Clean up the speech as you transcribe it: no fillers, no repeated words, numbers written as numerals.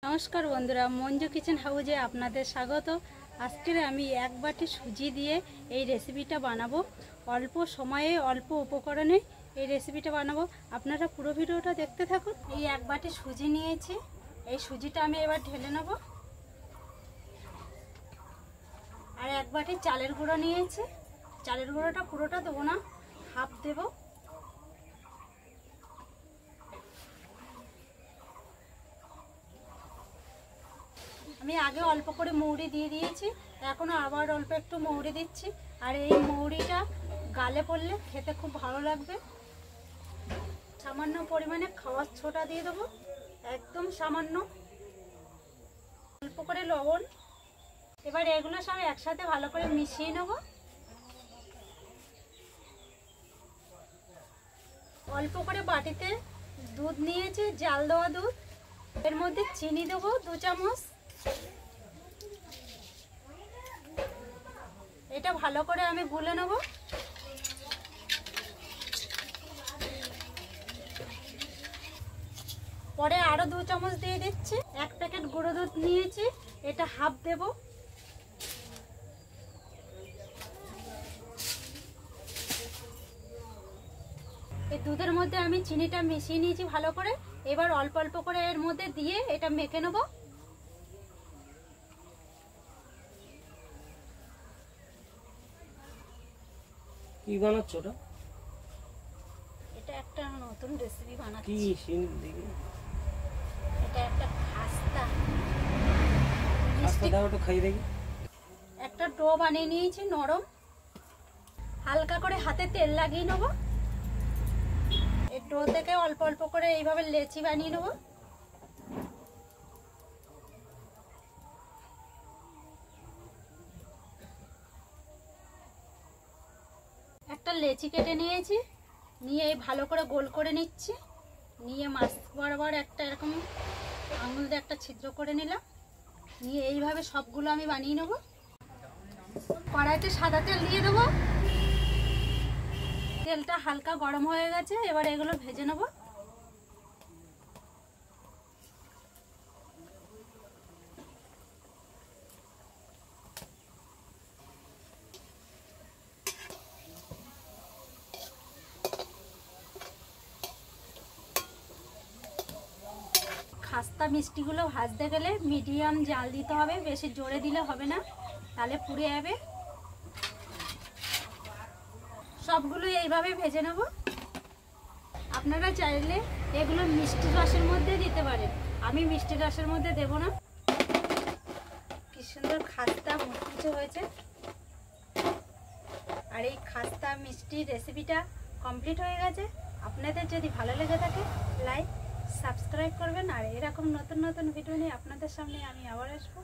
নমস্কার বন্ধুরা, মঞ্জু কিচেন হাউজে আপনাদের স্বাগত। আজকের আমি এক বাটি সুজি দিয়ে এই রেসিপিটা বানাবো। অল্প সময়ে অল্প উপকরণে এই রেসিপিটা বানাবো। আপনারা পুরো ভিডিওটা দেখতে থাকুন। এই এক বাটি সুজি নিয়েছি, এই সুজিটা আমি এবার ঢেলে নেব। আর এক বাটি চালের গুঁড়ো নিয়েছি, চালের গুঁড়োটা পুরোটা দেবো না, হাফ দেবো। আমি আগে অল্প করে মৌরি দিয়ে দিয়েছি, এখনও আবার অল্প একটু মৌরি দিচ্ছি। আর এই মৌরিটা গালে পড়লে খেতে খুব ভালো লাগবে। সামান্য পরিমাণে খাওয়ার ছোটা দিয়ে দেবো, একদম সামান্য, অল্প করে লবণ। এবার এগুলো সব একসাথে ভালো করে মিশিয়ে নেব। অল্প করে বাটিতে দুধ নিয়েছি, জাল দেওয়া দুধ। এর মধ্যে চিনি দেবো 2 চামচ। এটা ভালো করে আমি গুলে নেব। পরে আরো 2 চামচ দিয়ে দিচ্ছি। 1 প্যাকেট গুঁড়ো দুধ নিয়েছি, এটা হাফ দেব। এই দুধের মধ্যে আমি চিনিটা মিশিয়ে নিয়েছি ভালো করে। এবার অল্প অল্প করে এর মধ্যে দিয়ে এটা মেখে নেব। কি বানাচ্ছ ওটা? এটা একটা নতুন রেসিপি বানাচ্ছি। কি শুনি দেখি। এটা একটা খাস্তা। খাস্তা দাও একটু খাই দেখি। একটা ডো বানিয়ে নিয়েছি নরম। হালকা করে হাতে তেল লাগিয়ে নেব। এই ডো থেকে অল্প অল্প করে এইভাবে লেচি বানিয়ে নেব। একটা লেচি কেটে নিয়েছি, নিয়ে এই ভালো করে গোল করে নিচ্ছি। নিয়ে মাছ বরাবর একটা এরকম আঙুল দিয়ে একটা ছিদ্র করে নিলাম। নিয়ে এইভাবে সবগুলো আমি বানিয়ে নেব। কড়াইতে সাদা তেল দিয়ে দেবো। তেলটা হালকা গরম হয়ে গেছে, এবার এগুলো ভেজে নেব। খাস্তা মিষ্টিগুলো ভাজতে গেলে মিডিয়াম জাল দিতে হবে, বেশি জোরে দিলে হবে না, তাহলে পুড়ে যাবে। সবগুলো এইভাবে ভেজে নেব। আপনারা চাইলে এগুলো মিষ্টি রসের মধ্যে দিতে পারেন, আমি মিষ্টি রসের মধ্যে দেব না। কি সুন্দর খাস্তা মুচমুচে হয়েছে। আর এই খাস্তা মিষ্টি রেসিপিটা কমপ্লিট হয়ে গেছে। আপনাদের যদি ভালো লেগে থাকে লাইক সাবস্ক্রাইব করবেন। আর এরকম নতুন নতুন ভিডিও নিয়ে আপনাদের সামনে আমি আবার আসবো।